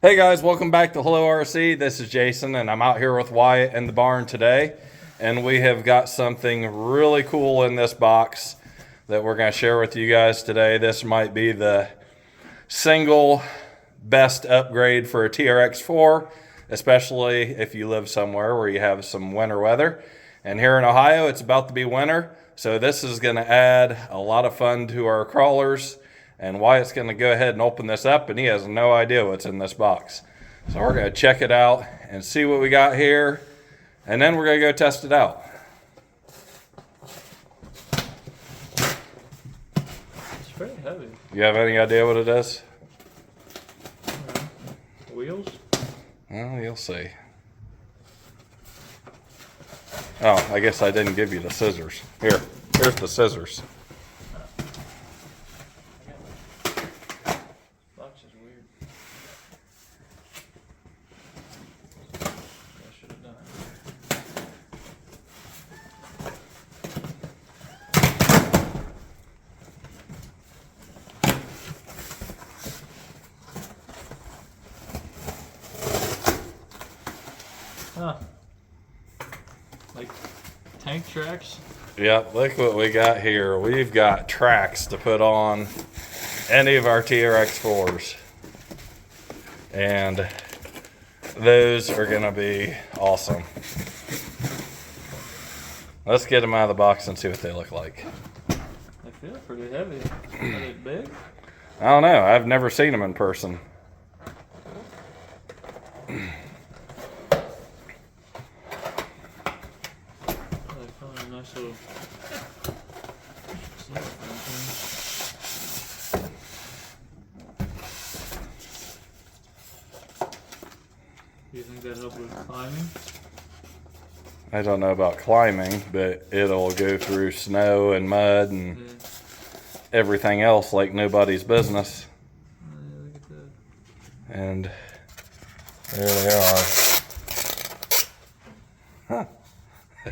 Hey guys, welcome back to Hello RC. This is Jason and I'm out here with Wyatt in the barn today. And we have got something really cool in this box that we're going to share with you guys today. This might be the single best upgrade for a TRX4, especially if you live somewhere where you have some winter weather. And here in Ohio, it's about to be winter. So this is going to add a lot of fun to our crawlers. And Wyatt's going to go ahead and open this up, and he has no idea what's in this box. So we're going to check it out and see what we got here, and then we're going to go test it out. It's pretty heavy. You have any idea what it is? Wheels? Well, you'll see. Oh, I guess I didn't give you the scissors. Here's the scissors. Huh. Like tank tracks? Yep, look what we got here. We've got tracks to put on any of our TRX4s. And those are going to be awesome. Let's get them out of the box and see what they look like. They feel pretty heavy. Are they big? I don't know. I've never seen them in person. Nice little Do you think that helps with climbing? I don't know about climbing, but it'll go through snow and mud and everything else like nobody's business. Yeah, look at that. And there they are. Huh.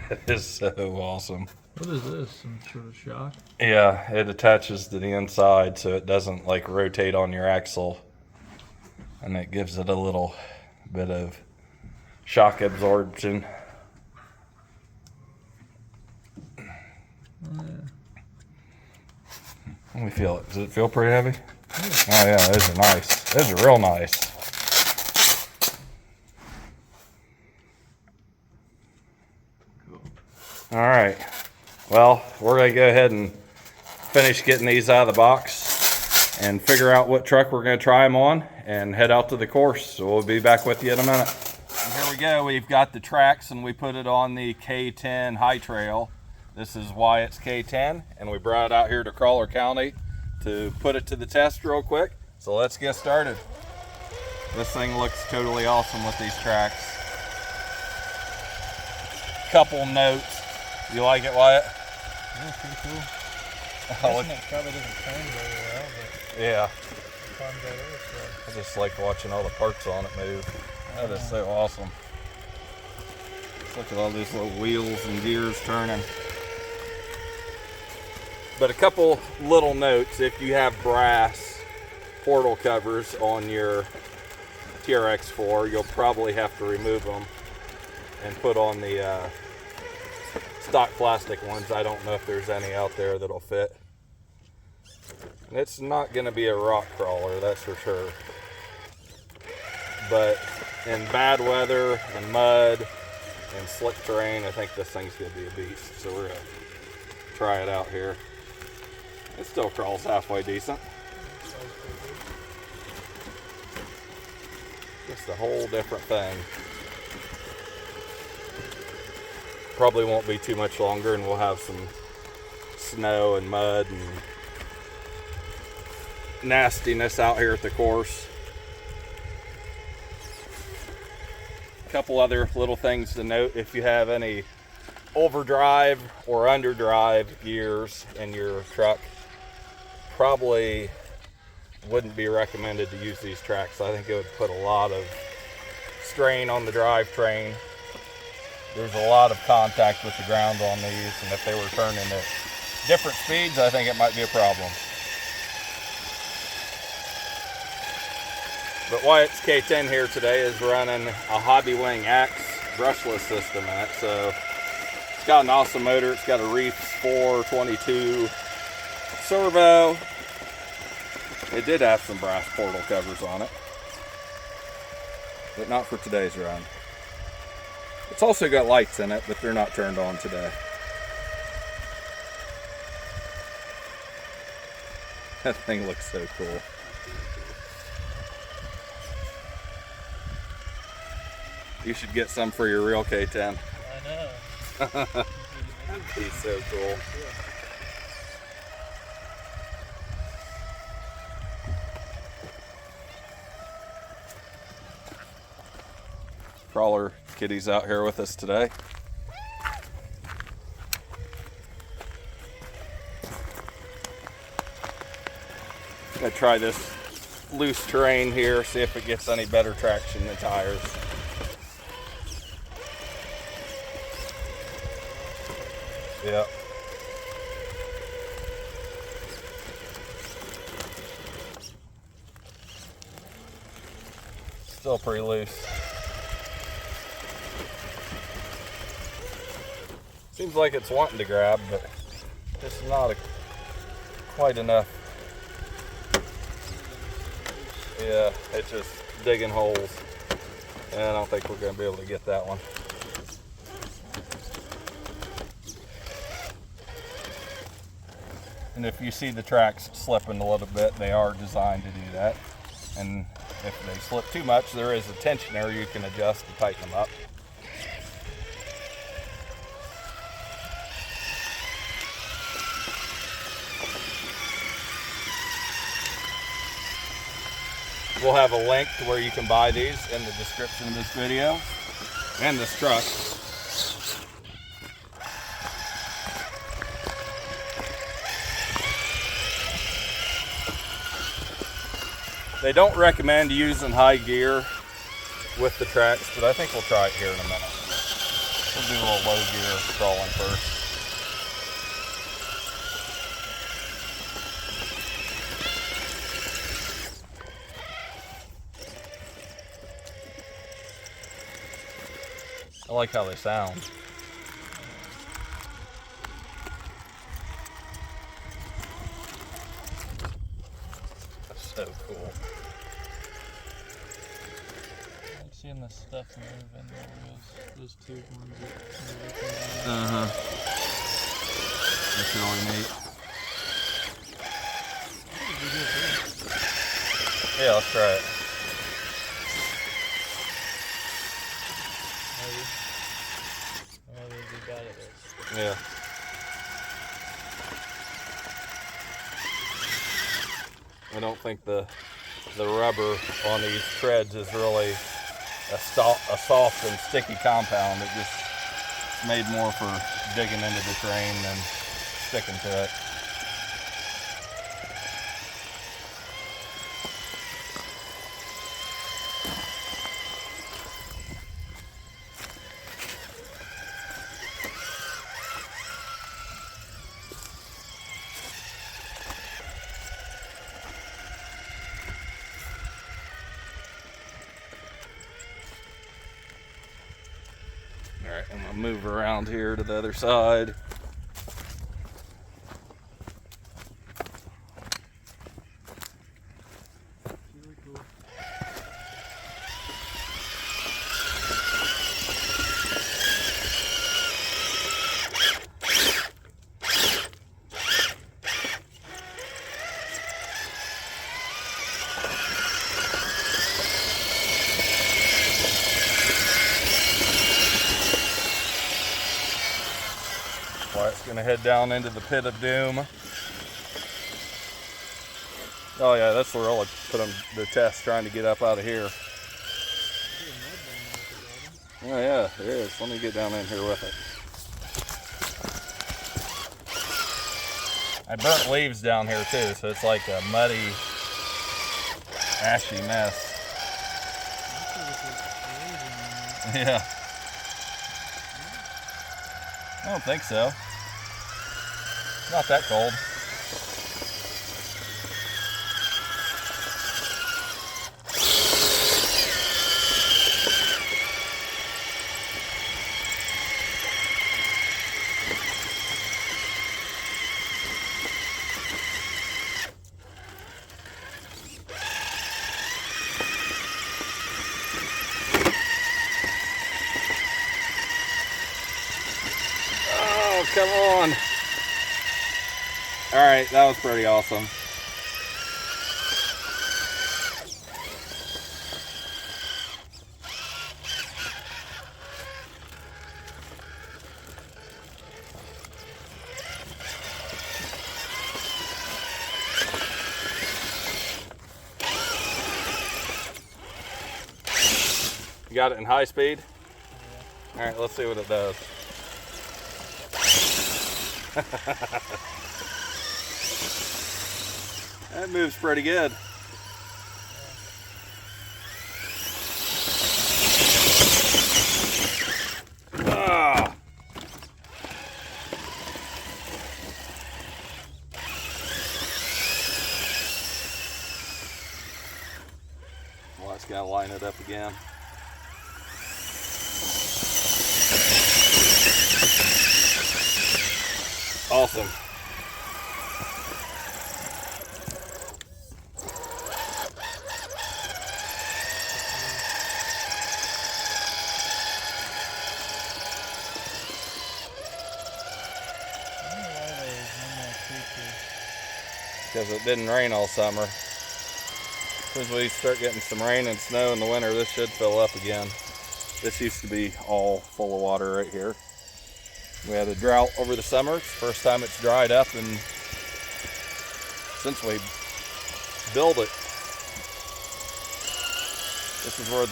It is so awesome. What is this? Some sort of shock? Yeah, it attaches to the inside so it doesn't like rotate on your axle. And it gives it a little bit of shock absorption. Let me feel it. Does it feel pretty heavy? Yeah. Oh yeah, those are nice. Those are real nice. Cool. All right. Well, we're going to go ahead and finish getting these out of the box and figure out what truck we're going to try them on and head out to the course. So we'll be back with you in a minute. And here we go. We've got the Traxx and we put it on the K10 hightrail. This is Wyatt's K10 and we brought it out here to Crawler County to put it to the test real quick. So let's get started. This thing looks totally awesome with these tracks. Couple notes. You like it, Wyatt? Yeah, pretty cool. It probably doesn't turn very well, but yeah. fun better. I just like watching all the parts on it move. That is so awesome. Look at all these little wheels and gears turning. But a couple little notes: if you have brass portal covers on your TRX4, you'll probably have to remove them and put on the stock plastic ones. I don't know if there's any out there that'll fit. And it's not going to be a rock crawler, that's for sure. But in bad weather and mud and slick terrain, I think this thing's going to be a beast. So we're going to try it out here. It still crawls halfway decent. Just a whole different thing. Probably won't be too much longer and we'll have some snow and mud and nastiness out here at the course. A couple other little things to note: if you have any overdrive or underdrive gears in your truck, probably wouldn't be recommended to use these tracks. I think it would put a lot of strain on the drivetrain. There's a lot of contact with the ground on these, and if they were turning at different speeds, I think it might be a problem. But Wyatt's K10 here today is running a Hobby Wing Axe brushless system in it. So it's got an awesome motor. It's got a Reefs 422 servo. It did have some brass portal covers on it, but not for today's run. It's also got lights in it, but they're not turned on today. That thing looks so cool. You should get some for your real K10. I know. That'd be so cool. Crawler kitty's out here with us today. Gonna try this loose terrain here, see if it gets any better traction than tires. Yep. Still pretty loose. Seems like it's wanting to grab, but it's not quite enough. Yeah, it's just digging holes. And I don't think we're going to be able to get that one. And if you see the tracks slipping a little bit, they are designed to do that. And if they slip too much, there is a tensioner you can adjust to tighten them up. We'll have a link to where you can buy these in the description of this video and this truck. They don't recommend using high gear with the Traxx, but I think we'll try it here in a minute. We'll do a little low gear crawling first. I like how they sound. That's so cool. I like seeing the stuff moving. Those two ones that That's really neat. Yeah, let's try it. Maybe we'll be bad at this. Yeah. I don't think the rubber on these treads is really a soft and sticky compound. It just is made more for digging into the terrain than sticking to it. All right, I'm gonna move around here to the other side. Really cool. Wyatt's gonna head down into the pit of doom. Oh yeah, that's where I'll put them the test trying to get up out of here. Oh yeah, there is. Let me get down in here with it. I burnt leaves down here too, so it's like a muddy, ashy mess. Yeah. I don't think so. Not that cold. Come on. All right, that was pretty awesome. You got it in high speed? Yeah. All right, let's see what it does. That moves pretty good. Ah. Well, I just gotta line it up again. Awesome. Because it didn't rain all summer. As we start getting some rain and snow in the winter, this should fill up again. This used to be all full of water right here. We had a drought over the summer. It's the first time it's dried up and since we built it. This is where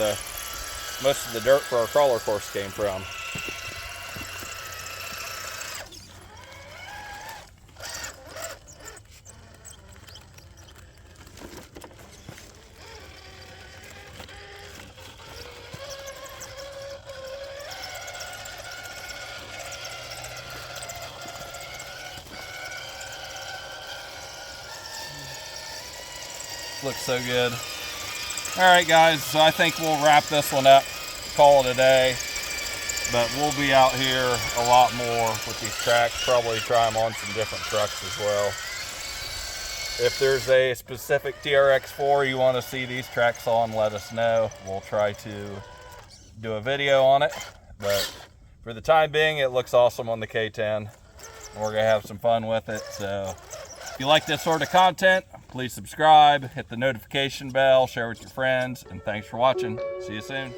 most of the dirt for our crawler course came from. Looks so good. All right, guys, so I think we'll wrap this one up, call it a day. But we'll be out here a lot more with these Traxx, probably try them on some different trucks as well. If there's a specific trx4 you want to see these Traxx on, let us know. We'll try to do a video on it. But for the time being, it looks awesome on the k10. We're gonna have some fun with it. So if you like this sort of content, please subscribe, hit the notification bell, share with your friends, and thanks for watching. See you soon.